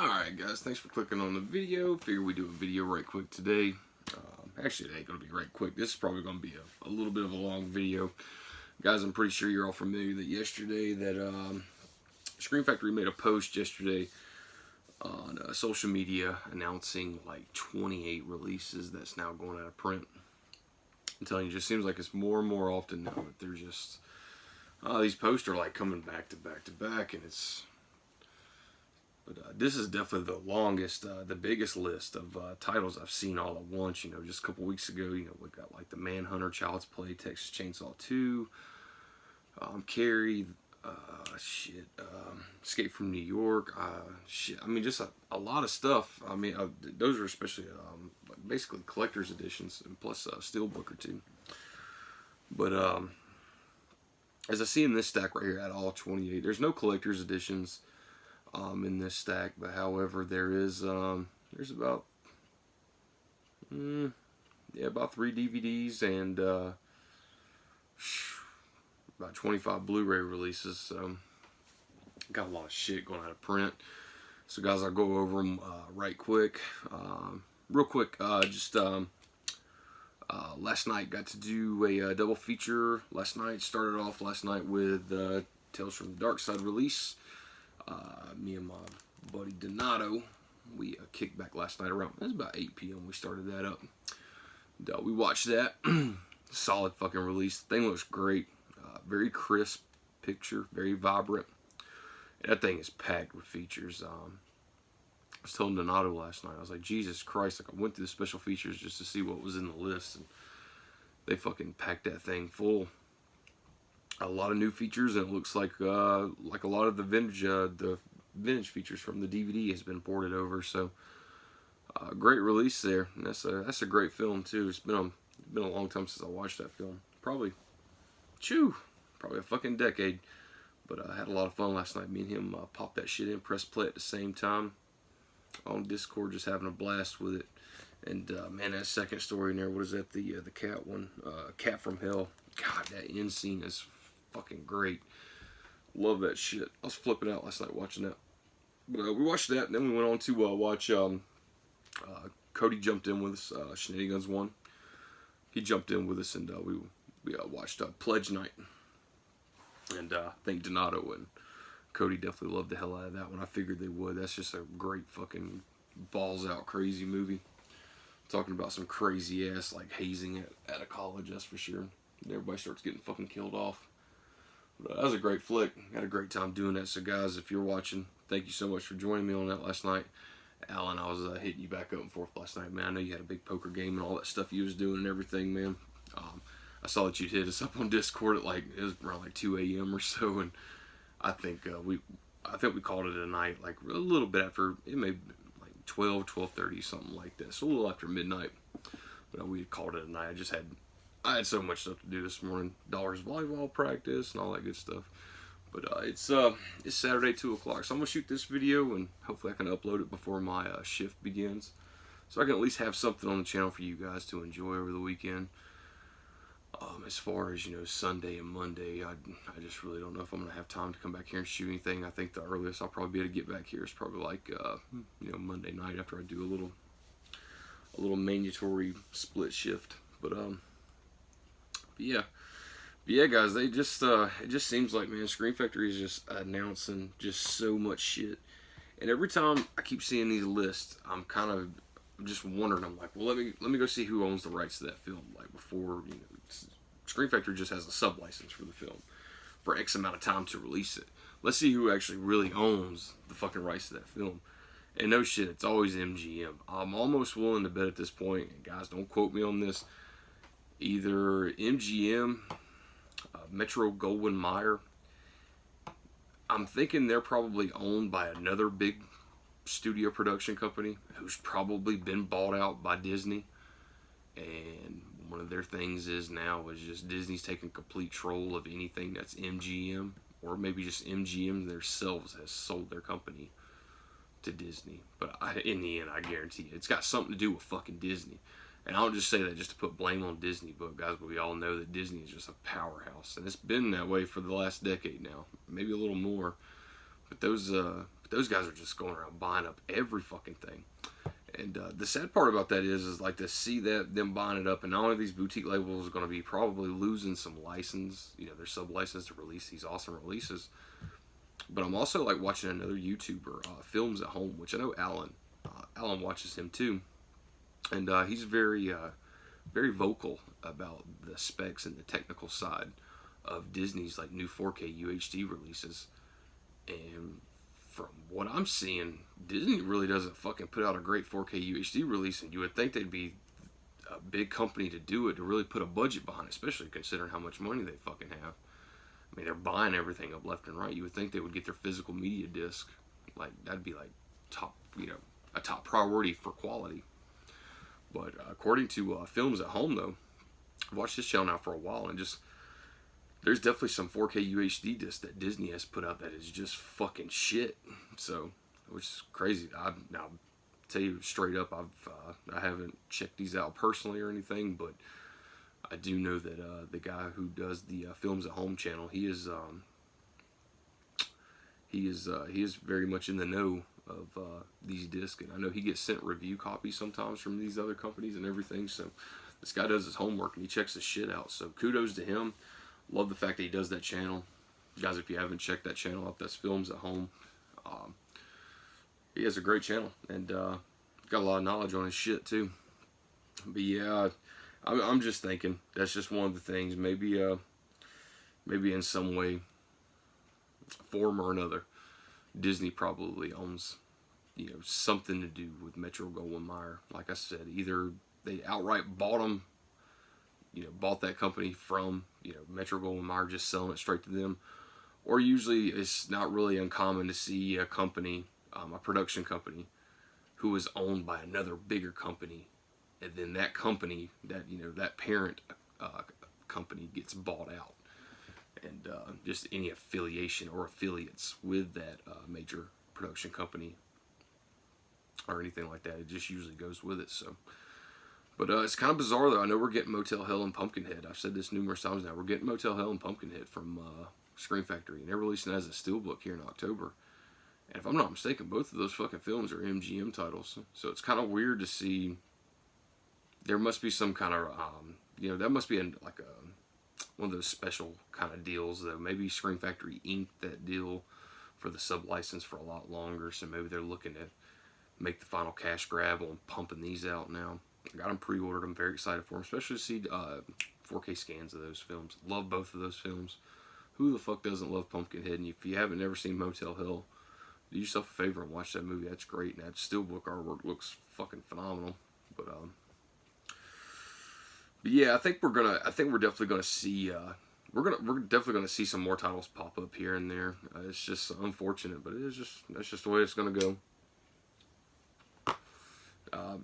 Alright guys, thanks for clicking on the video. Figure we do a video right quick today. Actually, it ain't going to be right quick. This is probably going to be a little bit of a long video. Guys, I'm pretty sure you're all familiar that yesterday that Scream Factory made a post yesterday on social media announcing like 28 releases that's now going out of print. I'm telling you, it just seems like it's more and more often now that they're just these posts are like coming back to back to back, and it's this is definitely the longest, the biggest list of titles I've seen all at once. You know, just a couple weeks ago, you know, we got like the Manhunter, Child's Play, Texas Chainsaw 2, Carrie, Escape from New York, I mean, just a lot of stuff. I mean, those are especially basically collector's editions, and plus Steelbook or two. But as I see in this stack right here, at all 28, there's no collector's editions in this stack, but however there is there's about about 3 DVDs and about 25 Blu-ray releases. So got a lot of shit going out of print. So guys, I'll go over them right quick. Real quick, last night got to do a double feature. Started off last night with Tales from the Dark Side release. Me and my buddy Donato, we kicked back last night around, it was about 8 p.m. we started that up. And, we watched that. Solid fucking release. The thing looks great. Very crisp picture, very vibrant. And that thing is packed with features. I was telling Donato last night, I was like, Jesus Christ, like I went through the special features just to see what was in the list, and they fucking packed that thing full. A lot of new features, and it looks like a lot of the vintage features from the DVD has been ported over. So great release there, and that's a great film too. It's been a long time since I watched that film. Probably a fucking decade. But I had a lot of fun last night. Me and him popped that shit in, press play at the same time on Discord, just having a blast with it. And man, that second story in there, what is that? The cat one, Cat from Hell. God, that end scene is fucking great. Love that shit. I was flipping out last night watching that. But we watched that, and then we went on to watch. Cody jumped in with us. Shenanigans 1. He jumped in with us, and we watched Pledge Night. And I think Donato and Cody definitely loved the hell out of that one. I figured they would. That's just a great fucking balls out crazy movie. Talking about some crazy ass like hazing at a college, that's for sure. And everybody starts getting fucking killed off. But that was a great flick. Had a great time doing that. So guys, if you're watching, thank you so much for joining me on that last night. Alan, I was hitting you back up and forth last night, man. I know you had a big poker game and all that stuff you was doing and everything, man. I saw that you'd hit us up on Discord at like, it was around like 2 a.m. or so, and I think we called it a night, like a little bit after, it may be like 12:30, something like that. So a little after midnight. But we called it a night. I had so much stuff to do this morning. Dollars volleyball practice and all that good stuff. But it's Saturday, 2 o'clock. So I'm going to shoot this video, and hopefully I can upload it before my shift begins. So I can at least have something on the channel for you guys to enjoy over the weekend. As far as, you know, Sunday and Monday, I just really don't know if I'm going to have time to come back here and shoot anything. I think the earliest I'll probably be able to get back here is probably like, you know, Monday night after I do a little mandatory split shift. But yeah, guys, they just, it just seems like, man, Scream Factory is just announcing just so much shit. And every time I keep seeing these lists, I'm just wondering, I'm like, well, let me go see who owns the rights to that film. Like, before, you know, Scream Factory just has a sub-license for the film for X amount of time to release it. Let's see who actually really owns the fucking rights to that film. And no shit, it's always MGM. I'm almost willing to bet at this point, and guys, don't quote me on this, either MGM, Metro-Goldwyn-Mayer, I'm thinking they're probably owned by another big studio production company who's probably been bought out by Disney. And one of their things is just Disney's taking complete control of anything that's MGM, or maybe just MGM themselves has sold their company to Disney. But in the end, I guarantee you, it's got something to do with fucking Disney. And I don't just say that just to put blame on Disney, but guys, we all know that Disney is just a powerhouse, and it's been that way for the last decade now, maybe a little more. But those those guys are just going around buying up every fucking thing. And the sad part about that is like to see that them buying it up, and not only these boutique labels are going to be probably losing some license, their sub license to release these awesome releases. But I'm also like watching another YouTuber, Films at Home, which I know Alan watches him too, and he's very vocal about the specs and the technical side of Disney's like new 4K UHD releases. And from what I'm seeing, Disney really doesn't fucking put out a great 4K UHD release, and you would think they'd be a big company to do it, to really put a budget behind it, especially considering how much money they fucking have. I mean, they're buying everything up left and right. You would think they would get their physical media disc. Like, that'd be like top, a top priority for quality. But according to Films at Home, though, I've watched this channel now for a while, and there's definitely some 4K UHD discs that Disney has put out that is just fucking shit. So, which is crazy. Now, tell you straight up, I haven't checked these out personally or anything, but I do know that the guy who does the Films at Home channel, he is very much in the know of these discs, and I know he gets sent review copies sometimes from these other companies and everything. So this guy does his homework and he checks his shit out. So kudos to him. Love the fact that he does that channel. Guys, if you haven't checked that channel out, that's Films at Home. He has a great channel, and got a lot of knowledge on his shit too. But yeah, I'm just thinking that's just one of the things. Maybe in some way, form or another, Disney probably owns something to do with Metro-Goldwyn-Mayer. Like I said, either they outright bought that company from Metro-Goldwyn-Mayer, just selling it straight to them, or usually it's not really uncommon to see a company, a production company, who is owned by another bigger company, and then that company, that parent company gets bought out, and just any affiliation or affiliates with that major production company or anything like that, it just usually goes with it. So, but it's kind of bizarre though. I know we're getting Motel Hell and Pumpkinhead. I've said this numerous times now. We're getting Motel Hell and Pumpkinhead from Scream Factory, and they're releasing it as a steelbook here in October. And if I'm not mistaken, both of those fucking films are MGM titles. So it's kind of weird to see. There must be some kind of, that must be one of those special kind of deals, though. Maybe Scream Factory inked that deal for the sub-license for a lot longer, so maybe they're looking to make the final cash grab on pumping these out now. I got them pre-ordered. I'm very excited for them, especially to see 4K scans of those films. Love both of those films. Who the fuck doesn't love Pumpkinhead? And if you haven't never seen Motel Hell, do yourself a favor and watch that movie. That's great, and that steelbook artwork looks fucking phenomenal. But yeah, I think we're definitely gonna see. We're definitely gonna see some more titles pop up here and there. It's just unfortunate, but that's just the way it's gonna go.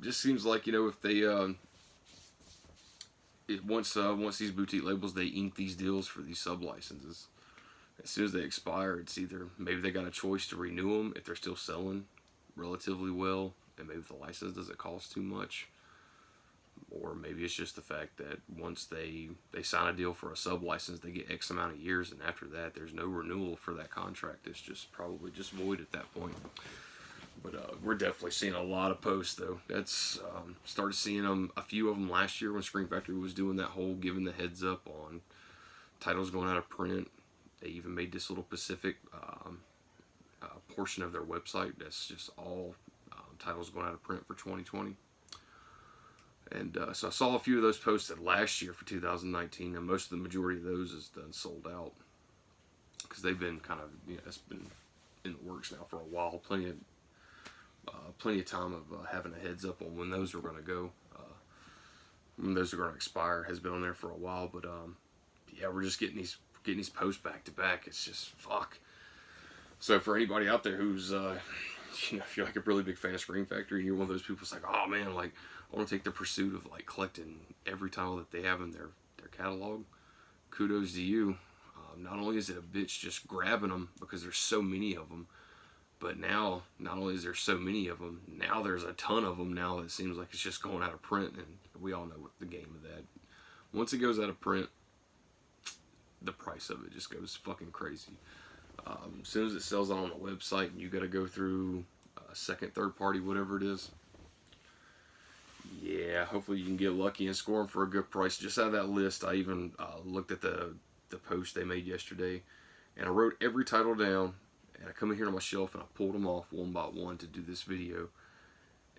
Just seems like if they once these boutique labels, they ink these deals for these sub licenses, as soon as they expire, it's either maybe they got a choice to renew them if they're still selling relatively well, and maybe the license doesn't cost too much, or maybe it's just the fact that once they sign a deal for a sub license, they get X amount of years, and after that there's no renewal for that contract. It's just probably just void at that point. But we're definitely seeing a lot of posts though. That's started seeing a few of them last year when Scream Factory was doing that whole giving the heads up on titles going out of print. They even made this little Pacific portion of their website that's just all titles going out of print for 2020. And so I saw a few of those posted last year for 2019, and most of the majority of those is done sold out, because they've been kind of, it's been in the works now for a while. Plenty of time of having a heads up on when those are going to go, when those are going to expire, has been on there for a while. But yeah, we're just getting these posts back to back. It's just fuck. So for anybody out there who's if you're like a really big fan of Scream Factory and you're one of those people who's like, oh man, like I want to take the pursuit of like collecting every title that they have in their catalog, kudos to you. Not only is it a bitch just grabbing them because there's so many of them, but now not only is there so many of them, now there's a ton of them now that seems like it's just going out of print, and we all know what the game of that. Once it goes out of print, the price of it just goes fucking crazy. As soon as it sells out on the website, and you got to go through second, third party, whatever it is. Yeah, hopefully you can get lucky and score them for a good price. Just out of that list, I even looked at the post they made yesterday, and I wrote every title down, and I come in here on my shelf and I pulled them off one by one to do this video.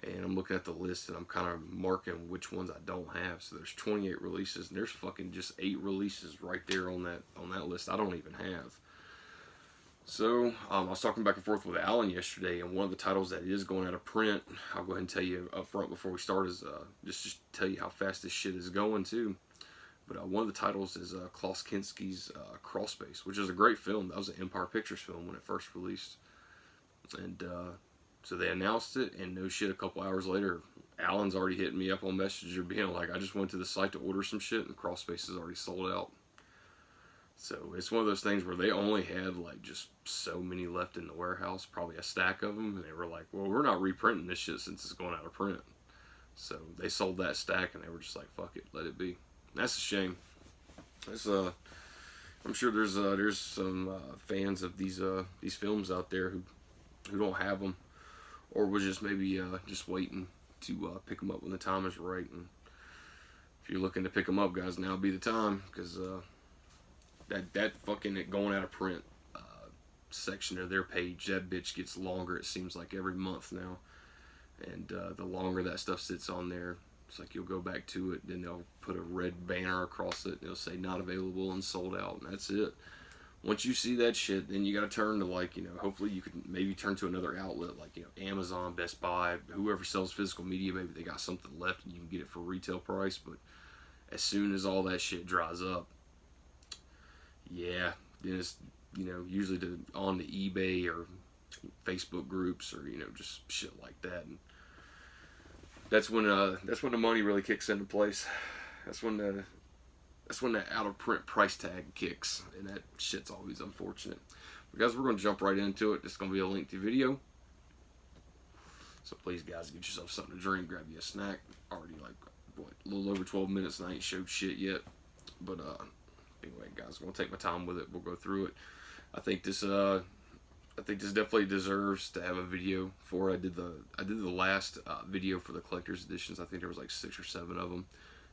And I'm looking at the list and I'm kind of marking which ones I don't have. So there's 28 releases, and there's fucking just 8 releases right there on that list I don't even have. So I was talking back and forth with Alan yesterday, and one of the titles that is going out of print, I'll go ahead and tell you up front before we start, is just tell you how fast this shit is going too. But one of the titles is Klaus Kinski's Crawl Space, which is a great film. That was an Empire Pictures film when it first released. And so they announced it, and no shit, a couple hours later, Alan's already hitting me up on Messenger being like, I just went to the site to order some shit, and Crawl Space is already sold out. So it's one of those things where they only had like just so many left in the warehouse, probably a stack of them, and they were like, well, we're not reprinting this shit since it's going out of print. So they sold that stack, and they were just like, fuck it, let it be. That's a shame. It's, I'm sure there's some fans of these films out there who don't have them, or was just maybe just waiting to pick them up when the time is right. And if you're looking to pick them up, guys, now would be the time, because that fucking going out of print section of their page, that bitch gets longer, it seems like, every month now. And the longer that stuff sits on there, it's like you'll go back to it, then they'll put a red banner across it, and they'll say not available and sold out, and that's it. Once you see that shit, then you got to turn to, like, you know, hopefully you can maybe turn to another outlet, like, you know, Amazon, Best Buy, whoever sells physical media, maybe they got something left and you can get it for retail price. But as soon as all that shit dries up, yeah, then it's, you know, usually on the eBay or Facebook groups, or, you know, just shit like that. And that's when the money really kicks into place. That's when the out of print price tag kicks, and that shit's always unfortunate. But guys, we're going to jump right into it. It's going to be a lengthy video, so please, guys, get yourself something to drink, grab you a snack. Already, like, what, a little over 12 minutes, and I ain't showed shit yet. But anyway, guys, I'm going to take my time with it. We'll go through it. I think this definitely deserves to have a video for it. I did the last video for the collector's editions. I think there was like 6 or 7 of them.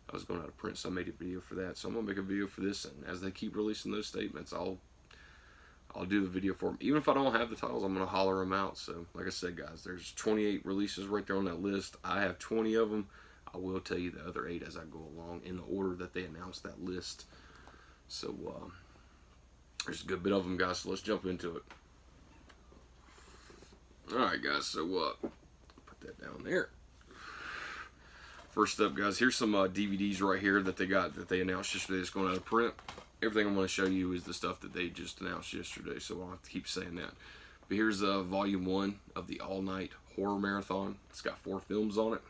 I was going out of print, so I made a video for that. So I'm gonna make a video for this, and as they keep releasing those statements, I'll do the video for them. Even if I don't have the titles, I'm gonna holler them out. So, like I said, guys, there's 28 releases right there on that list. I have 20 of them. I will tell you the other 8 as I go along in the order that they announced that list. So there's a good bit of them, guys. So let's jump into it. All right, guys. So put that down there. First up, guys, here's some DVDs right here that they announced yesterday that's going out of print. Everything I'm going to show you is the stuff that they just announced yesterday, so I don't have to keep saying that. But here's Volume 1 of the All Night Horror Marathon. It's got 4 films on it.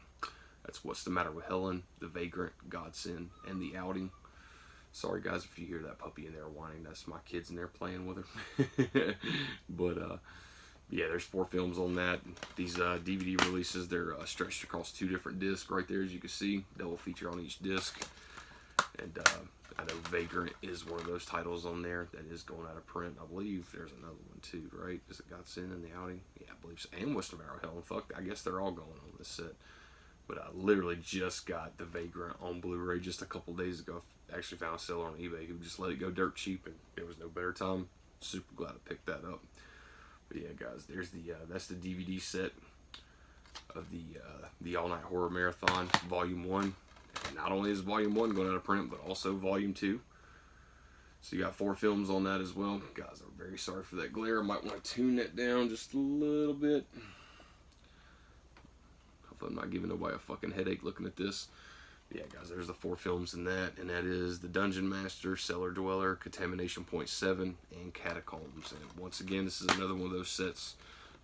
That's What's the Matter with Helen, The Vagrant, Godsend, and The Outing. Sorry, guys, if you hear that puppy in there whining. That's my kids in there playing with her. But, yeah, there's 4 films on that. These DVD releases, they're stretched across 2 different discs right there, as you can see. Double feature on each disc. And I know Vagrant is one of those titles on there that is going out of print. I believe there's another one too, right? Is it Godsend and The Outing? Yeah, I believe so. And What's the Matter with Helen. Fuck, I guess they're all going on this set. But I literally just got The Vagrant on Blu-ray just a couple days ago. Actually found a seller on eBay who just let it go dirt cheap, and there was no better time. Super glad I picked that up. But yeah, guys, there's that's the DVD set of the All Night Horror Marathon Volume 1. And not only is Volume 1 going out of print, but also Volume 2. So you got 4 films on that as well. Guys, I'm very sorry for that glare. I might want to tune that down just a little bit. Hopefully I'm not giving nobody a fucking headache looking at this. Yeah, guys, there's the 4 films in that, and that is The Dungeon Master, Cellar Dweller, Contamination Point 7, and Catacombs. And once again, this is another one of those sets,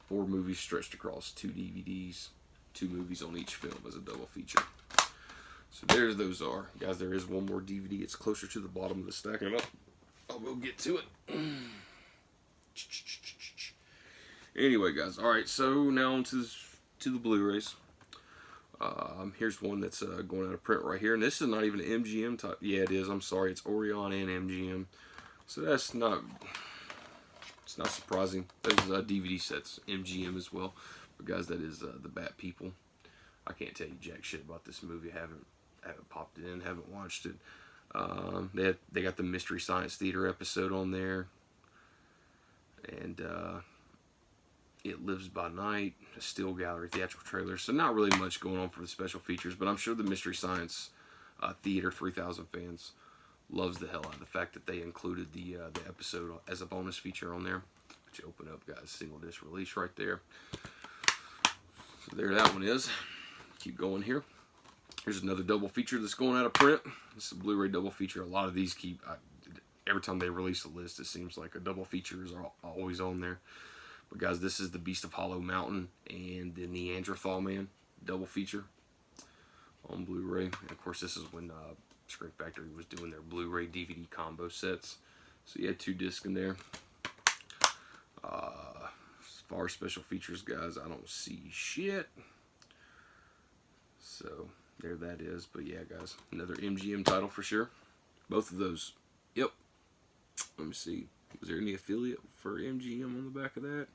4 movies stretched across 2 DVDs, 2 movies on each film as a double feature. So there's those are. Guys, there is one more DVD. It's closer to the bottom of the stack. I will get to it. Anyway, guys, alright, so now on to the Blu-rays. Here's one that's going out of print right here, and this is not even an MGM type. Yeah, it is. I'm sorry, it's Orion and MGM. So that's not It's not surprising. Those DVD sets, MGM as well. But guys, that is the Bat People. I can't tell you jack shit about this movie. I haven't popped it in, haven't watched it. They got the Mystery Science Theater episode on there, and It Lives by Night, a still gallery theatrical trailer. So not really much going on for the special features, but I'm sure the Mystery Science Theater 3000 fans loves the hell out of the fact that they included the episode as a bonus feature on there. But you open up, guys, single disc release right there. So there that one is. Keep going here. Here's another double feature that's going out of print. It's a Blu-ray double feature. A lot of these every time they release a list, it seems like a double feature is always on there. But guys, this is The Beast of Hollow Mountain and the Neanderthal Man double feature on Blu-ray. And of course, this is when Scream Factory was doing their Blu-ray DVD combo sets. So you had 2 discs in there. As far as special features, guys, I don't see shit. So there that is. But yeah, guys, another MGM title for sure. Both of those. Yep. Let me see. Was there any affiliate for MGM on the back of that?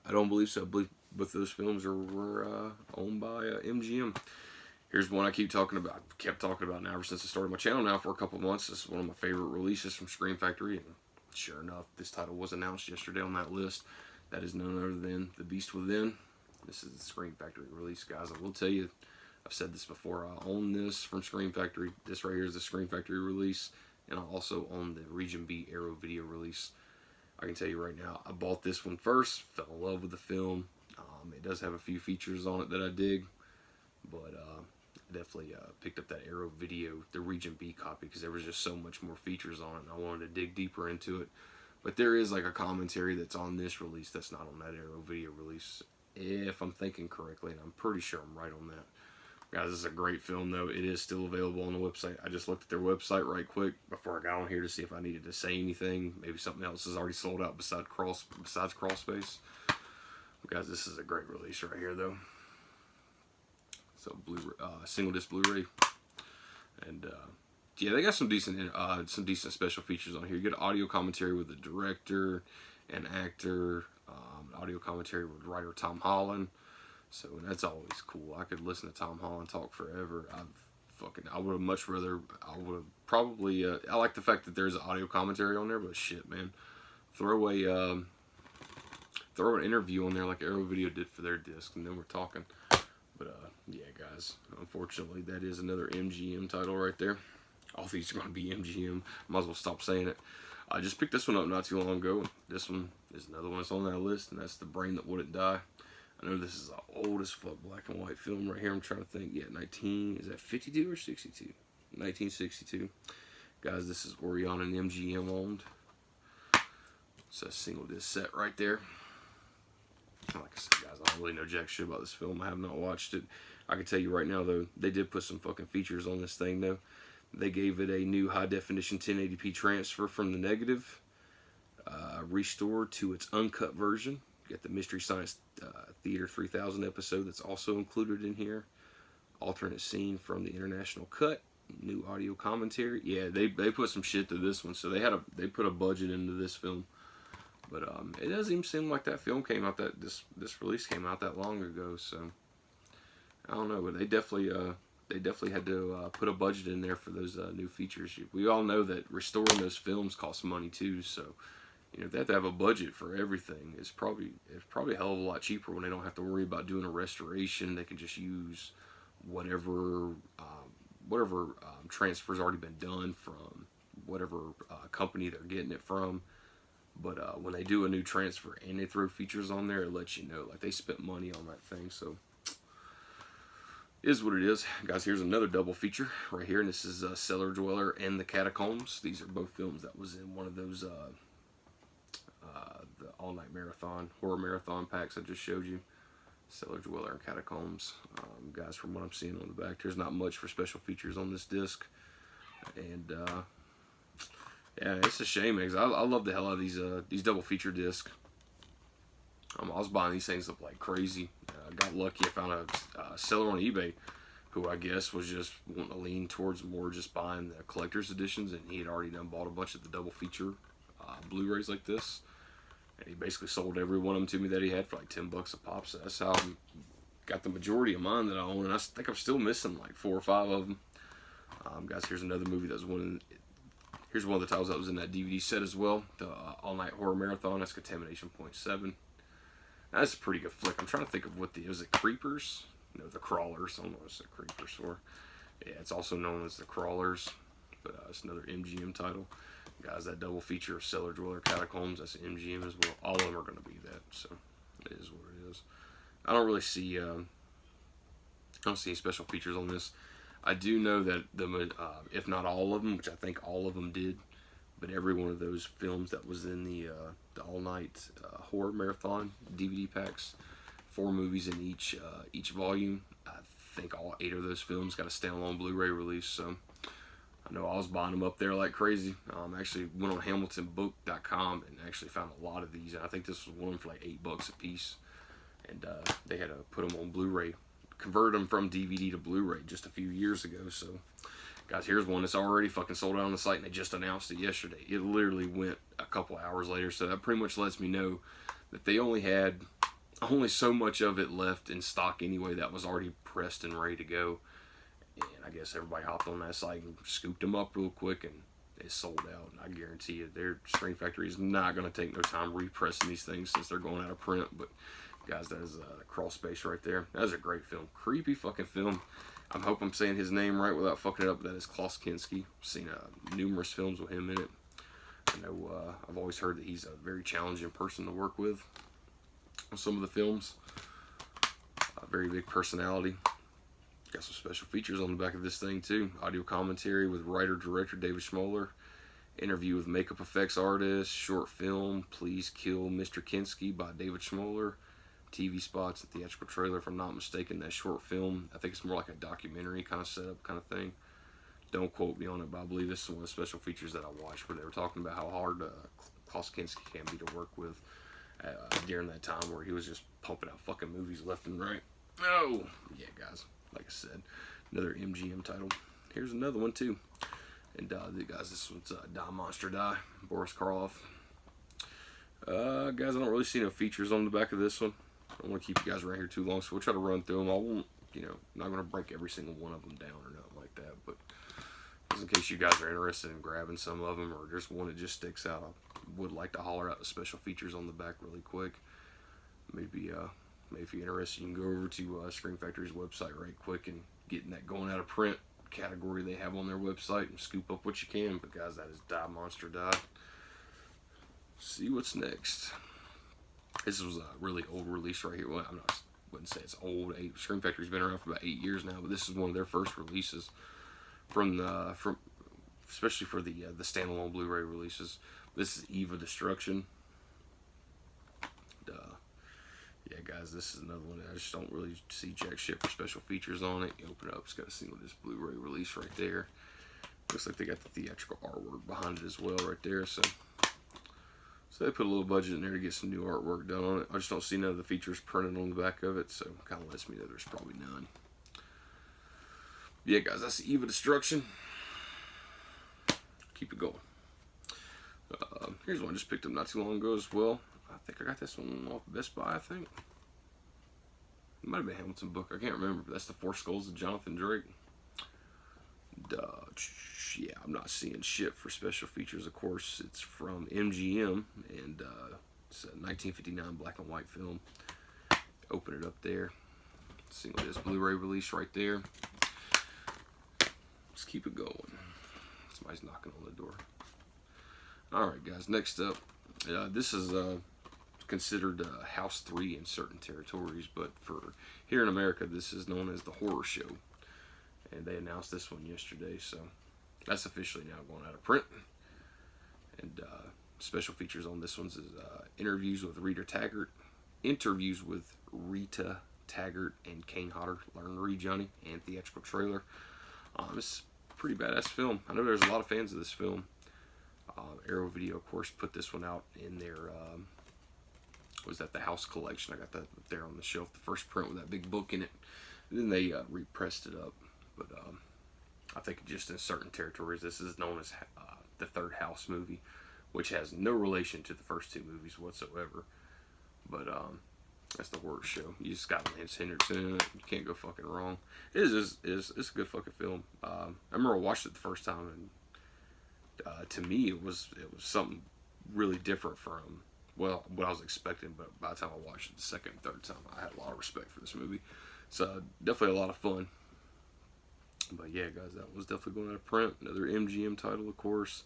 I don't believe so. I believe both those films were owned by MGM. Here's one I kept talking about now ever since I started my channel now for a couple months. This is one of my favorite releases from Scream Factory. And sure enough, this title was announced yesterday on that list. That is none other than The Beast Within. This is the Scream Factory release, guys. I will tell you, I've said this before, I own this from Scream Factory. This right here is the Scream Factory release. And I also own the Region B Arrow video release. I can tell you right now, I bought this one first, fell in love with the film. It does have a few features on it that I dig. But I definitely picked up that Arrow video, the Region B copy, because there was just so much more features on it. And I wanted to dig deeper into it. But there is like a commentary that's on this release that's not on that Arrow video release, if I'm thinking correctly, and I'm pretty sure I'm right on that. Guys, this is a great film, though. It is still available on the website. I just looked at their website right quick before I got on here to see if I needed to say anything. Maybe something else is already sold out besides Crawlspace. But guys, this is a great release right here, though. So, single disc Blu-ray, and yeah, they got some decent special features on here. You get audio commentary with the director and actor, audio commentary with writer Tom Holland. So that's always cool. I could listen to Tom Holland talk forever. I would have much rather. I would have probably. I like the fact that there's audio commentary on there, but shit, man, throw an interview on there like Arrow Video did for their disc, and then we're talking. But yeah, guys, unfortunately, that is another MGM title right there. All these are going to be MGM. Might as well stop saying it. I just picked this one up not too long ago. This one is another one that's on that list, and that's The Brain That Wouldn't Die. I know this is an old as fuck black and white film right here. I'm trying to think. Yeah, is that 52 or 62? 1962. Guys, this is Orion and MGM owned. It's a single disc set right there. Like I said, guys, I don't really know jack shit about this film. I have not watched it. I can tell you right now, though, they did put some fucking features on this thing, though. They gave it a new high-definition 1080p transfer from the negative, restored to its uncut version. You got the Mystery Science Theater 3000 episode that's also included in here. Alternate scene from the international cut. New audio commentary. Yeah, they put some shit to this one, so they put a budget into this film. But it doesn't even seem like that film came out this release came out that long ago. So I don't know, but they definitely had to put a budget in there for those new features. We all know that restoring those films costs money too. So you know, if they have to have a budget for everything, it's probably a hell of a lot cheaper when they don't have to worry about doing a restoration. They can just use whatever transfer's already been done from whatever company they're getting it from. But when they do a new transfer and they throw features on there, it lets you know like they spent money on that thing. So it is what it is, guys. Here's another double feature right here, and this is Cellar Dweller and the Catacombs. These are both films that was in one of those the all-night marathon, horror marathon packs I just showed you. Cellar Dweller and Catacombs. Guys, from what I'm seeing on the back, there's not much for special features on this disc. And yeah, it's a shame, because I love the hell out of these double feature discs. I was buying these things up like crazy. I got lucky. I found a seller on eBay who I guess was just wanting to lean towards more just buying the collector's editions, and he had already bought a bunch of the double feature Blu-rays like this. And he basically sold every one of them to me that he had for like $10 a pop. So that's how I got the majority of mine that I own. And I think I'm still missing like 4 or 5 of them. Guys, here's another movie that was here's one of the titles that was in that DVD set as well. The All Night Horror Marathon. That's Contamination Point 7. That's a pretty good flick. I'm trying to think of was it Creepers? No, The Crawlers. I don't know what it's the Creepers for. Yeah, it's also known as The Crawlers. But it's another MGM title. Guys, that double feature of Cellar Dweller Catacombs, that's MGM as well. All of them are going to be that, so it is what it is. I don't really see, I don't see any special features on this. I do know that if not all of them, which I think all of them did, but every one of those films that was in the All Night Horror Marathon DVD packs, 4 movies in each volume. I think all 8 of those films got a standalone Blu-ray release, so I know I was buying them up there like crazy. Actually went on HamiltonBook.com and actually found a lot of these, and I think this was one of them for like $8 a piece. And they had to put them on Blu-ray, convert them from DVD to Blu-ray just a few years ago. So, guys, here's one that's already fucking sold out on the site, and they just announced it yesterday. It literally went a couple hours later, so that pretty much lets me know that they only had so much of it left in stock anyway that was already pressed and ready to go. And I guess everybody hopped on that site and scooped them up real quick, and they sold out. And I guarantee you, their Screen Factory is not going to take no time repressing these things since they're going out of print. But guys, that is Crawl Space right there. That is a great film. Creepy fucking film. I hope I'm saying his name right without fucking it up. That is Klaus Kinski. I've seen numerous films with him in it. I know I've always heard that he's a very challenging person to work with on some of the films. A very big personality. Got some special features on the back of this thing too. Audio commentary with writer-director David Schmoller. Interview with makeup effects artist. Short film, Please Kill Mr. Kinski by David Schmoller. TV spots and theatrical trailer, if I'm not mistaken. That short film, I think it's more like a documentary kind of setup kind of thing. Don't quote me on it, but I believe this is one of the special features that I watched where they were talking about how hard Klaus Kinski can be to work with during that time where he was just pumping out fucking movies left and right. Oh, yeah, guys. Like I said, another MGM title. Here's another one, too. And, guys, this one's Die Monster Die, Boris Karloff. Guys, I don't really see no features on the back of this one. I don't want to keep you guys around here too long, so we'll try to run through them. I won't, I'm not going to break every single one of them down or nothing like that, but just in case you guys are interested in grabbing some of them or just one that just sticks out, I would like to holler out the special features on the back really quick. Maybe if you're interested, you can go over to Screen Factory's website right quick and get in that going out of print category they have on their website and scoop up what you can. But guys, that is Die Monster Die. See what's next. This was a really old release right here. Well, wouldn't say it's old. Screen Factory's been around for about 8 years now, but this is one of their first releases especially for the standalone Blu-ray releases. This is Eve of Destruction. Yeah, guys, this is another one that I just don't really see jack shit for special features on it. You open it up, it's got a single disc Blu-ray release right there. Looks like they got the theatrical artwork behind it as well right there. So they put a little budget in there to get some new artwork done on it. I just don't see none of the features printed on the back of it, so kind of lets me know there's probably none. Yeah, guys, that's the Eve of Destruction. Keep it going. Here's one I just picked up not too long ago as well. I think I got this one off Best Buy, I think. It might have been Hamilton Book. I can't remember, but that's The Four Skulls of Jonathan Drake. Yeah, I'm not seeing shit for special features. Of course, it's from MGM, and it's a 1959 black and white film. Open it up there. Single disc Blu-ray release right there. Let's keep it going. Somebody's knocking on the door. Alright, guys, next up. This is considered House 3 in certain territories, but for here in America, this is known as The Horror Show. And they announced this one yesterday, so that's officially now going out of print. And special features on this one is interviews with Rita Taggart and Kane Hodder, Learn to Read Johnny, and theatrical trailer. It's a pretty badass film. I know there's a lot of fans of this film. Arrow Video, of course, put this one out in their was that the House collection. I got that up there on the shelf, the first print with that big book in it. And then they repressed it up. But I think just in certain territories, this is known as the third House movie, which has no relation to the first two movies whatsoever. But that's the worst show. You just got Lance Henriksen in it. You can't go fucking wrong. It's a good fucking film. I remember I watched it the first time, and to me it was something really different from what I was expecting. But by the time I watched it the second and third time, I had a lot of respect for this movie. It's definitely a lot of fun. But yeah, guys, that was definitely going out of print. Another MGM title, of course.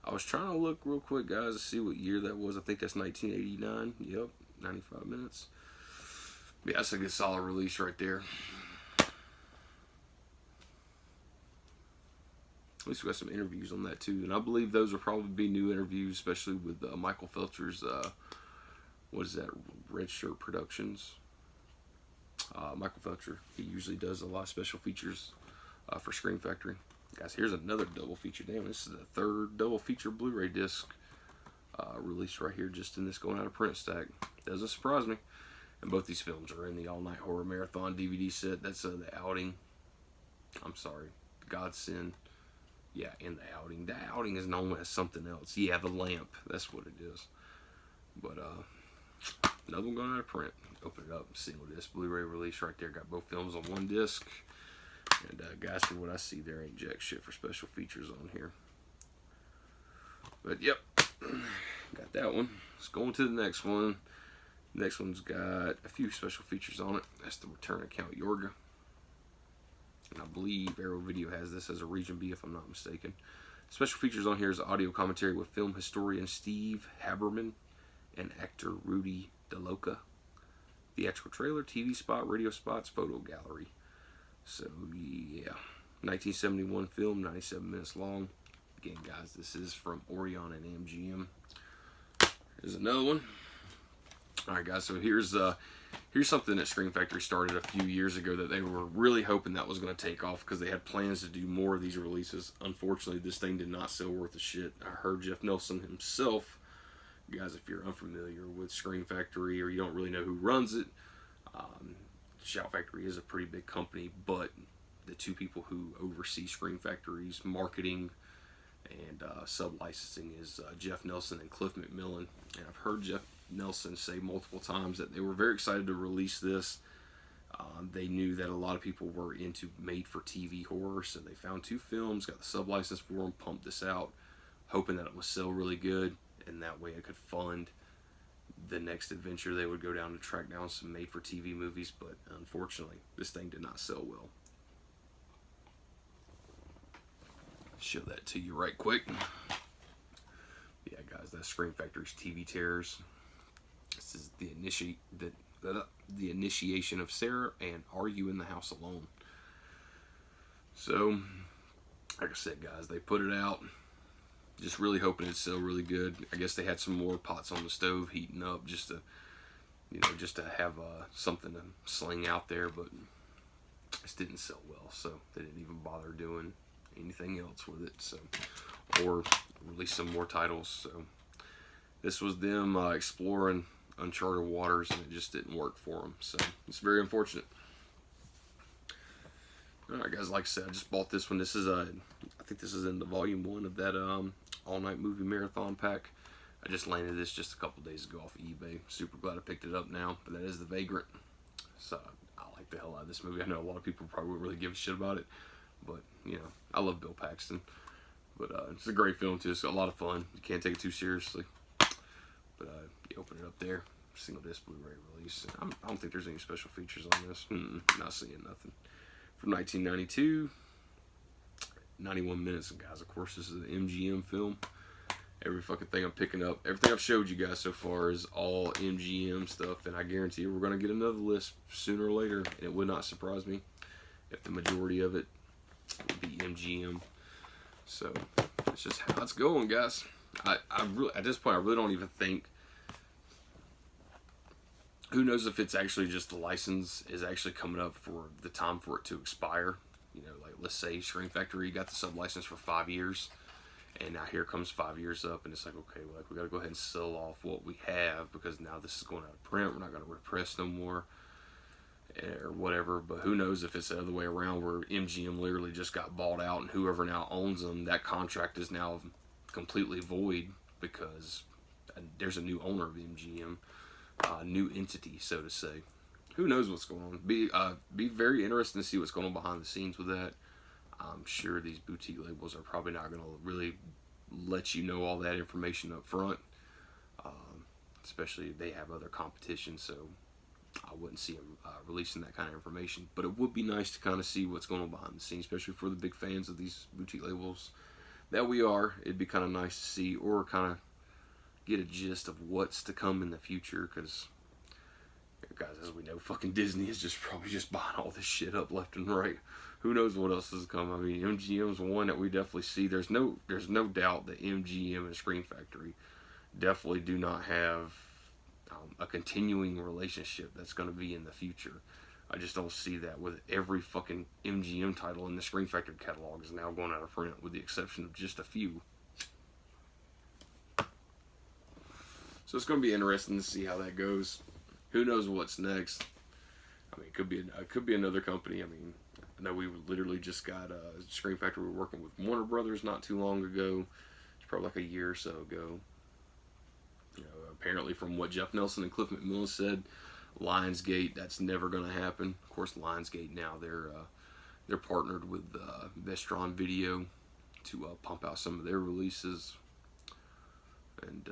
I was trying to look real quick, guys, to see what year that was. I think that's 1989. Yep, 95 minutes. Yeah, that's a good solid release right there. At least we got some interviews on that too, and I believe those will probably be new interviews, especially with Michael Felcher's, what is that, Red Shirt Productions. Michael Felcher, he usually does a lot of special features for Scream Factory. Guys, here's another double feature. Damn, this is the third double feature Blu-ray disc released right here, just in this going out of print stack. Doesn't surprise me. And both these films are in the All Night Horror Marathon DVD set. That's The Outing. I'm sorry, Godsend. Yeah, in The Outing. The Outing is known as something else. Yeah, The Lamp. That's what it is. But another one going out of print. Open it up. Single disc Blu-ray release right there. Got both films on one disc. And guys, from what I see, there ain't jack shit for special features on here. But yep, got that one. Let's go on to the next one. Next one's got a few special features on it. That's The Return of Count Yorga. And I believe Arrow Video has this as a Region B, if I'm not mistaken. Special features on here is audio commentary with film historian Steve Haberman and actor Rudy DeLoca. Theatrical trailer, TV spot, radio spots, photo gallery. So, yeah, 1971 film, 97 minutes long. Again, guys, this is from Orion and MGM. Here's another one. All right, guys, so here's something that Scream Factory started a few years ago that they were really hoping that was going to take off because they had plans to do more of these releases. Unfortunately, this thing did not sell worth a shit. I heard Jeff Nelson himself. Guys, if you're unfamiliar with Scream Factory or you don't really know who runs it, Shout Factory is a pretty big company, but the two people who oversee Scream Factory's marketing and sub-licensing is Jeff Nelson and Cliff McMillan. And I've heard Jeff Nelson say multiple times that they were very excited to release this. They knew that a lot of people were into made-for-TV horror, so they found two films, got the sub-license for them, pumped this out, hoping that it would sell really good, and that way it could fund the next adventure they would go down to track down some made-for-TV movies. But unfortunately, this thing did not sell well. Show that to you right quick. Yeah, guys, that's Scream Factory's TV Terrors. This is the initiation of Sarah and Are You in the House Alone? So, like I said, guys, they put it out. Just really hoping it'd sell really good. I guess they had some more pots on the stove heating up just to have something to sling out there, but this didn't sell well, so they didn't even bother doing anything else with it, so, or release some more titles. So this was them exploring uncharted waters, and it just didn't work for them. So it's very unfortunate. All right, guys, like I said, I just bought this one. This is I think this is in the volume 1 of that All Night Movie Marathon pack. I just landed this just a couple days ago off of eBay. Super glad I picked it up now. But that is The Vagrant. So I like the hell out of this movie. I know a lot of people probably wouldn't really give a shit about it, but you know, I love Bill Paxton. But it's a great film too. It's a lot of fun. You can't take it too seriously. But you open it up there, single disc Blu-ray release. I don't think there's any special features on this. Not seeing nothing. From 1992, 91 minutes. And guys, of course, this is an MGM film. Every fucking thing I'm picking up, everything I've showed you guys so far is all MGM stuff, and I guarantee you we're going to get another list sooner or later, and it would not surprise me if the majority of it would be MGM. So that's just how it's going, guys. I really, at this point, I really don't even think. Who knows if it's actually just the license is actually coming up for the time for it to expire. You know, like let's say Scream Factory got the sub-license for 5 years, and now here comes 5 years up, and it's like, okay, well, like we got to go ahead and sell off what we have because now this is going out of print. We're not going to repress no more or whatever. But who knows if it's the other way around where MGM literally just got bought out, and whoever now owns them, that contract is now completely void because there's a new owner of MGM, new entity, so to say. Who knows what's going on? Be very interesting to see what's going on behind the scenes with that. I'm sure these boutique labels are probably not going to really let you know all that information up front, especially if they have other competition. So I wouldn't see them releasing that kind of information. But it would be nice to kind of see what's going on behind the scenes, especially for the big fans of these boutique labels that we are. It'd be kind of nice to see, or kind of get a gist of what's to come in the future, because guys, as we know, fucking Disney is just probably just buying all this shit up left and right. Who knows what else is coming? I mean, MGM's one that we definitely see. There's no doubt that MGM and Scream Factory definitely do not have a continuing relationship that's going to be in the future. I just don't see that with every fucking MGM title in the Scream Factory catalog is now going out of print, with the exception of just a few. So it's going to be interesting to see how that goes. Who knows what's next? I mean, it could be another company. I mean, I know we literally just got Scream Factory. We were working with Warner Brothers not too long ago. It's probably like a year or so ago. You know, apparently from what Jeff Nelson and Cliff McMillan said, Lionsgate, that's never going to happen. Of course, Lionsgate now they're partnered with Vestron Video to pump out some of their releases, and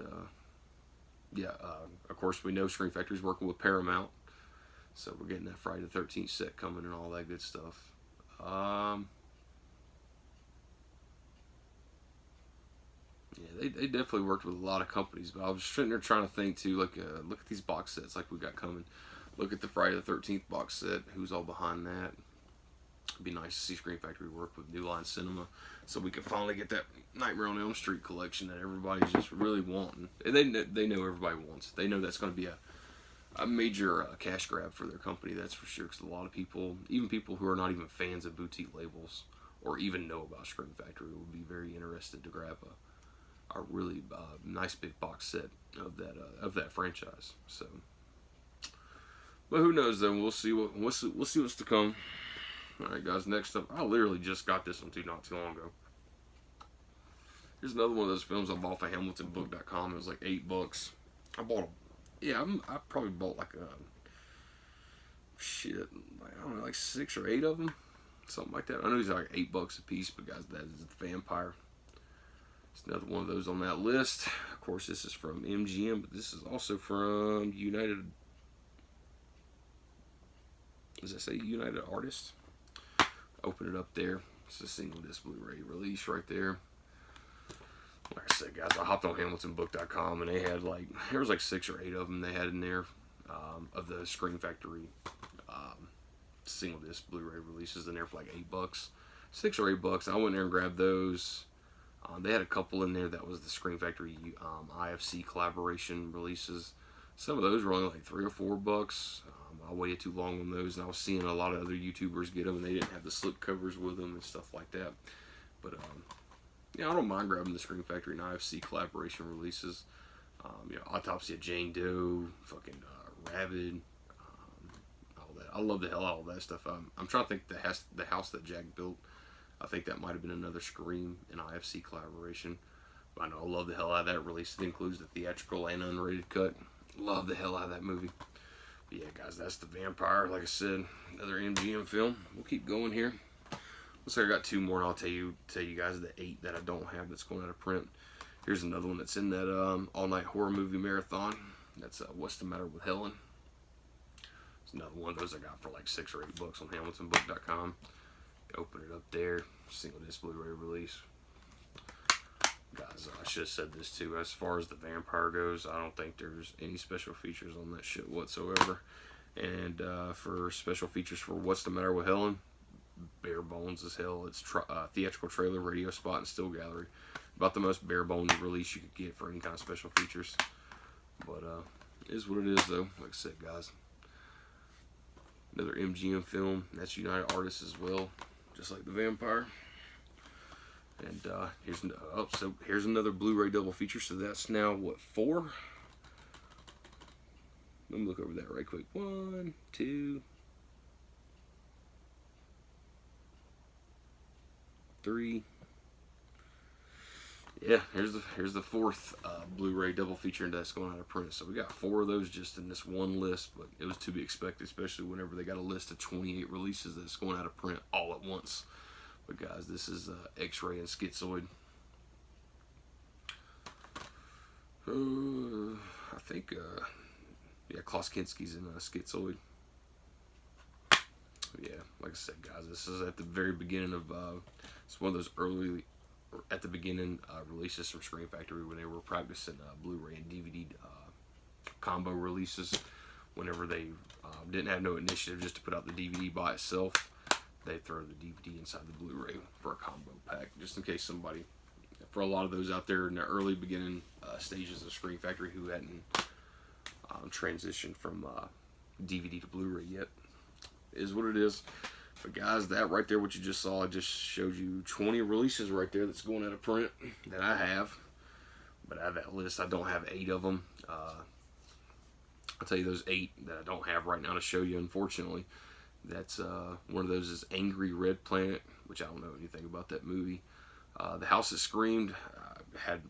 of course we know Scream Factory's working with Paramount, so we're getting that Friday the 13th set coming and all that good stuff. Yeah, they definitely worked with a lot of companies, but I was sitting there trying to think too, like, look at these box sets like we got coming. Look at the Friday the 13th box set. Who's all behind that? It'd be nice to see Scream Factory work with New Line Cinema, so we can finally get that Nightmare on Elm Street collection that everybody's just really wanting. And they know everybody wants. They know that's going to be a major cash grab for their company, that's for sure. Because a lot of people, even people who are not even fans of boutique labels or even know about Scream Factory, will be very interested to grab a really nice big box set of that franchise. So, but who knows? Then we'll see what's to come. All right, guys. Next up, I literally just got this one not too long ago. Here's another one of those films I bought for HamiltonBook.com. It was like $8. I probably bought like I don't know, like 6 or 8 of them, something like that. I know these are like $8 a piece, but guys, that is the Vampire. It's another one of those on that list. Of course, this is from MGM, but this is also from United. Does that say United Artists? Open it up there. It's a single disc Blu-ray release right there. Like I said, guys, I hopped on HamiltonBook.com and they had there was like 6 or 8 of them they had in there, of the Scream Factory single disc Blu-ray releases in there for like $8, $6 or $8. I went there and grabbed those. They had a couple in there that was the Scream Factory IFC collaboration releases. Some of those were only like $3 or $4. I waited too long on those, and I was seeing a lot of other YouTubers get them, and they didn't have the slip covers with them and stuff like that. But I don't mind grabbing the Scream Factory and IFC collaboration releases. Autopsy of Jane Doe, fucking Rabid, all that. I love the hell out of all that stuff. I'm trying to think the house that Jack built. I think that might have been another Scream and IFC collaboration. But I know I love the hell out of that release. It includes the theatrical and unrated cut. Love the hell out of that movie. But yeah, guys, that's the Vampire. Like I said, another MGM film. We'll keep going here. Looks like I got 2 more, and I'll tell you guys the 8 that I don't have that's going out of print. Here's another one that's in that all-night horror movie marathon. That's What's the Matter with Helen. It's another one of those I got for like $6 or $8 on HamiltonBook.com. Open it up there. Single disc Blu-ray release. Guys, I should have said this too. As far as the Vampire goes, I don't think there's any special features on that shit whatsoever. And for special features for What's the Matter with Helen, bare bones as hell. It's theatrical trailer, radio spot, and still gallery. About the most bare bones release you could get for any kind of special features. But it is what it is, though. Like I said, guys, another MGM film. That's United Artists as well, just like the Vampire. And here's another Blu-ray double feature. So that's now what, 4? Let me look over that right quick. 1, 2, 3. yeah, here's the fourth Blu-ray double feature that's going out of print. So we got 4 of those just in this one list, but it was to be expected, especially whenever they got a list of 28 releases that's going out of print all at once. But guys, this is X-Ray and Schizoid. I think yeah, Klaus Kinski's in Schizoid. Yeah, like I said, guys, this is at the very beginning of it's one of those early, at the beginning releases from Scream Factory when they were practicing Blu-ray and DVD combo releases. Whenever they didn't have no initiative just to put out the DVD by itself, they throw the DVD inside the Blu-ray for a combo pack, just in case somebody, for a lot of those out there in the early beginning stages of Scream Factory who hadn't transitioned from DVD to Blu-ray yet, is what it is. But guys, that right there, what you just saw, I just showed you 20 releases right there that's going out of print that I have. But out of that list, I don't have 8 of them. I'll tell you those 8 that I don't have right now to show you, unfortunately. That's one of those is Angry Red Planet, which I don't know anything about that movie. The House That Screamed, had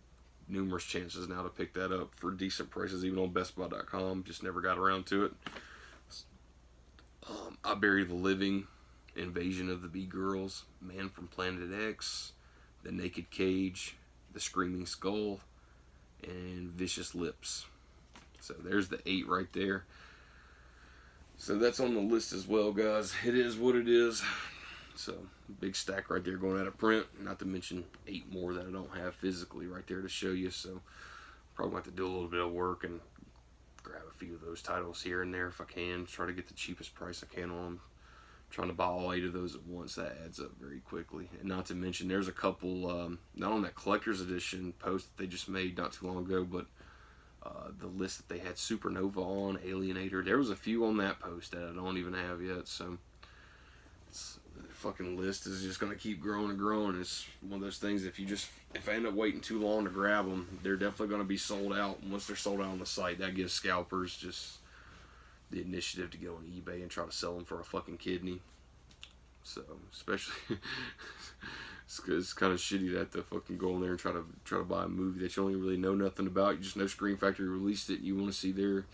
numerous chances now to pick that up for decent prices, even on BestBuy.com. Just never got around to it. I Bury the Living, Invasion of the Bee Girls, Man from Planet X, The Naked Cage, The Screaming Skull, and Vicious Lips. So there's the 8 right there. So that's on the list as well, guys. It is what it is. So big stack right there going out of print. Not to mention 8 more that I don't have physically right there to show you. So probably have to do a little bit of work and grab a few of those titles here and there if I can. Try to get the cheapest price I can on them. Trying to buy all 8 of those at once, that adds up very quickly. And not to mention, there's a couple, not on that collector's edition post that they just made not too long ago, but the list that they had Supernova on, Alienator. There was a few on that post that I don't even have yet, so the fucking list is just going to keep growing and growing. It's one of those things, if I end up waiting too long to grab them, they're definitely going to be sold out. And once they're sold out on the site, that gives scalpers just the initiative to go on eBay and try to sell them for a fucking kidney. So, especially, it's kind of shitty to have to fucking go in there and try to buy a movie that you don't even really know nothing about. You just know Scream Factory released it. And you want to see the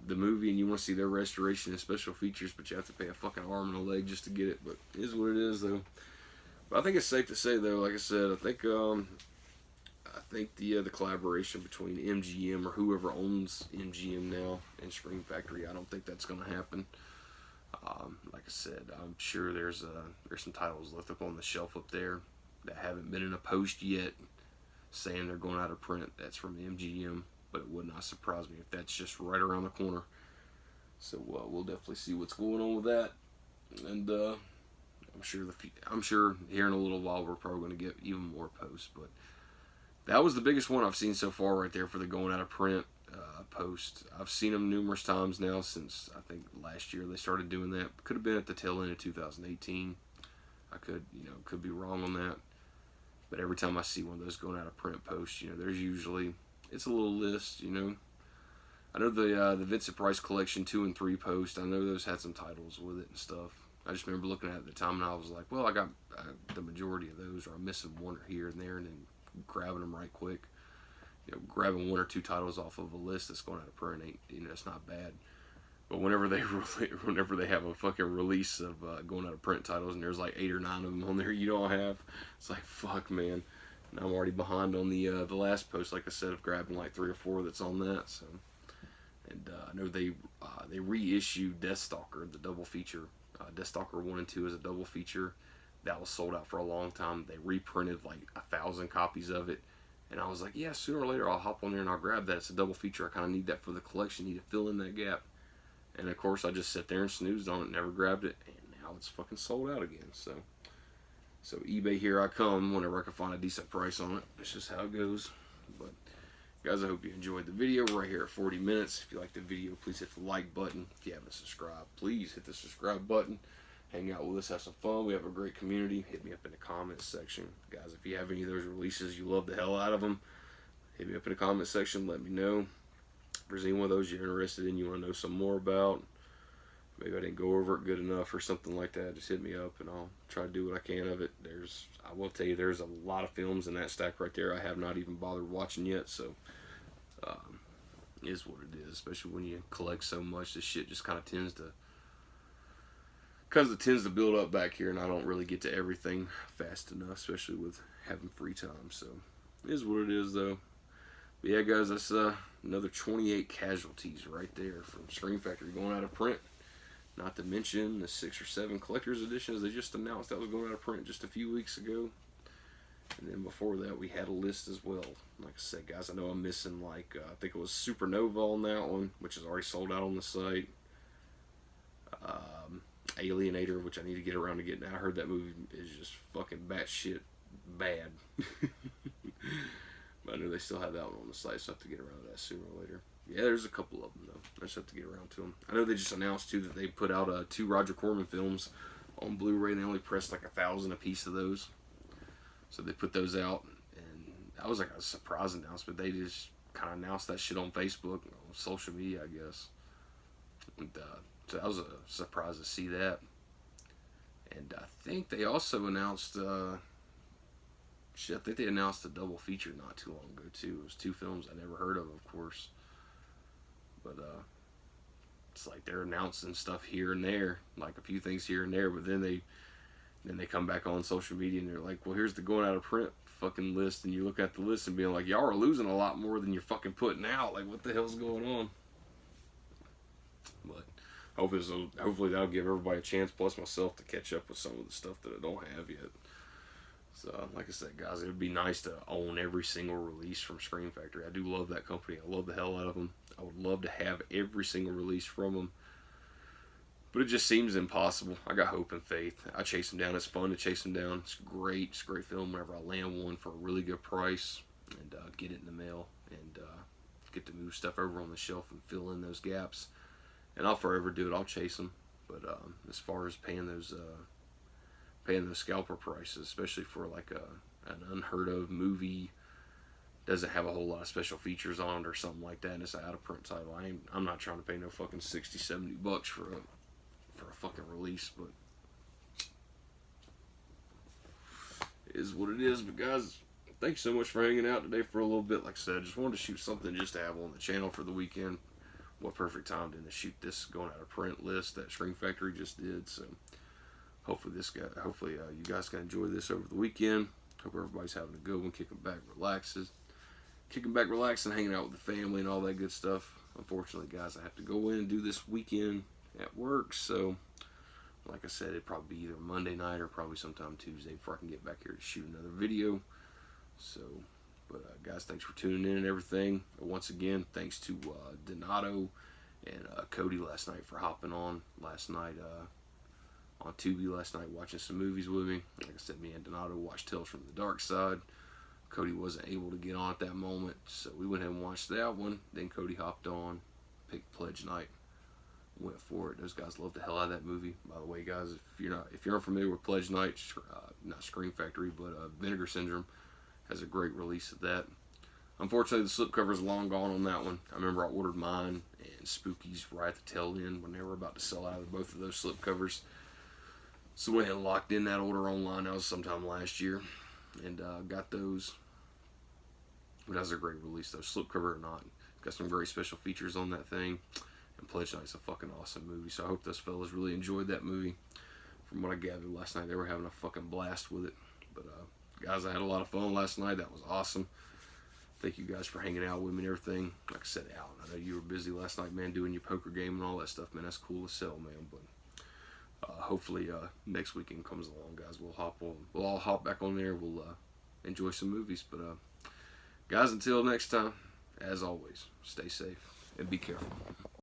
movie, and you want to see their restoration and special features, but you have to pay a fucking arm and a leg just to get it. But it is what it is, though. But I think it's safe to say, though, like I said, I think the collaboration between MGM or whoever owns MGM now and Scream Factory, I don't think that's going to happen. Like I said, I'm sure there's some titles left up on the shelf up there that haven't been in a post yet, saying they're going out of print. That's from the MGM, but it would not surprise me if that's just right around the corner. So we'll definitely see what's going on with that, and I'm sure here in a little while we're probably going to get even more posts. But that was the biggest one I've seen so far right there for the going out of print post. I've seen them numerous times now since I think last year they started doing that. Could have been at the tail end of 2018. I could be wrong on that. But every time I see one of those going out of print posts, there's usually, it's a little list, I know the Vincent Price Collection 2 and 3 post, I know those had some titles with it and stuff. I just remember looking at it at the time and I was like, well, I got the majority of those, or I'm missing one or here and there, and then grabbing them right quick. Grabbing 1 or 2 titles off of a list that's going out of print ain't, it's not bad. But whenever they have a fucking release of going out of print titles and there's like 8 or 9 of them on there you don't have, it's like, fuck, man. And I'm already behind on the last post, like I said, of grabbing like 3 or 4 that's on that. So, and I know they reissued Deathstalker, the double feature. Deathstalker 1 and 2 is a double feature that was sold out for a long time. They reprinted like 1,000 copies of it. And I was like, yeah, sooner or later I'll hop on there and I'll grab that. It's a double feature. I kind of need that for the collection. Need to fill in that gap. And of course, I just sat there and snoozed on it, never grabbed it, and now it's fucking sold out again. So eBay, here I come whenever I can find a decent price on it. It's just how it goes. But guys, I hope you enjoyed the video. We're right here at 40 minutes. If you like the video, please hit the like button. If you haven't subscribed, please hit the subscribe button. Hang out with us, have some fun. We have a great community. Hit me up in the comments section. Guys, if you have any of those releases, you love the hell out of them, hit me up in the comment section. Let me know. If there's any one of those you're interested in, you want to know some more about, maybe I didn't go over it good enough or something like that, just hit me up and I'll try to do what I can of it. I will tell you, there's a lot of films in that stack right there I have not even bothered watching yet, so is what it is. Especially when you collect so much, this shit just kind of tends to build up back here, and I don't really get to everything fast enough, especially with having free time. So it is what it is, though. But yeah, guys, that's another 28 casualties right there from Scream Factory going out of print. Not to mention the 6 or 7 collector's editions they just announced that was going out of print just a few weeks ago. And then before that, we had a list as well. Like I said, guys, I know I'm missing, like, I think it was Supernova on that one, which is already sold out on the site. Alienator, which I need to get around to getting. I heard that movie is just fucking batshit bad. But I know they still have that one on the site, so I have to get around to that sooner or later. Yeah, there's a couple of them, though. I just have to get around to them. I know they just announced, too, that they put out 2 Roger Corman films on Blu-ray, and they only pressed like 1,000 a piece of those. So they put those out, and that was like a surprise announcement. They just kind of announced that shit on Facebook, on social media, I guess. And, so that was a surprise to see that. And I think they also announced, I think they announced a double feature not too long ago, too. It was 2 films I never heard of course. But, it's like they're announcing stuff here and there, like a few things here and there, but then they come back on social media and they're like, well, here's the going out of print fucking list, and you look at the list and being like, y'all are losing a lot more than you're fucking putting out. Like, what the hell's going on? But hopefully that'll give everybody a chance, plus myself, to catch up with some of the stuff that I don't have yet. So, like I said, guys, it would be nice to own every single release from Scream Factory. I do love that company. I love the hell out of them. I would love to have every single release from them. But it just seems impossible. I got hope and faith. I chase them down. It's fun to chase them down. It's great. It's a great film whenever I land one for a really good price and get it in the mail and get to move stuff over on the shelf and fill in those gaps. And I'll forever do it. I'll chase them. But as far as paying those scalper prices, especially for like an unheard of movie, doesn't have a whole lot of special features on it or something like that, and it's an out of print title, I'm not trying to pay no fucking $60-$70 for a fucking release. But it is what it is. But guys, thanks so much for hanging out today for a little bit. Like I said, I just wanted to shoot something just to have on the channel for the weekend. What perfect time to shoot this going out of print list that Scream Factory just did. So hopefully you guys can enjoy this over the weekend. Hope everybody's having a good one, kicking back, relaxing, hanging out with the family and all that good stuff. Unfortunately, guys, I have to go in and do this weekend at work, so like I said, it'd probably be either Monday night or probably sometime Tuesday before I can get back here to shoot another video. So, but guys, thanks for tuning in and everything. Once again, thanks to Donato and Cody last night for hopping on last night on Tubi last night, watching some movies with me. Like I said, me and Donato watched Tales from the Dark Side. Cody wasn't able to get on at that moment, so we went ahead and watched that one. Then Cody hopped on, picked Pledge Night, went for it. Those guys love the hell out of that movie. By the way, guys, if you're unfamiliar with Pledge Night, not Scream Factory, but Vinegar Syndrome has a great release of that. Unfortunately, the slipcover is long gone on that one. I remember I ordered mine and Spooky's right at the tail end when they were about to sell out of both of those slipcovers. So went ahead and locked in that order online. That was sometime last year, and got those. But that was a great release, though, slipcover or not. Got some great special features on that thing. And Pledge Night's a fucking awesome movie, so I hope those fellas really enjoyed that movie. From what I gathered last night, they were having a fucking blast with it. But guys, I had a lot of fun last night. That was awesome. Thank you guys for hanging out with me and everything. Like I said, Alan, I know you were busy last night, man, doing your poker game and all that stuff, man. That's cool as hell, man. But hopefully next weekend comes along, guys. We'll all hop back on there. We'll enjoy some movies. But guys, until next time, as always, stay safe and be careful.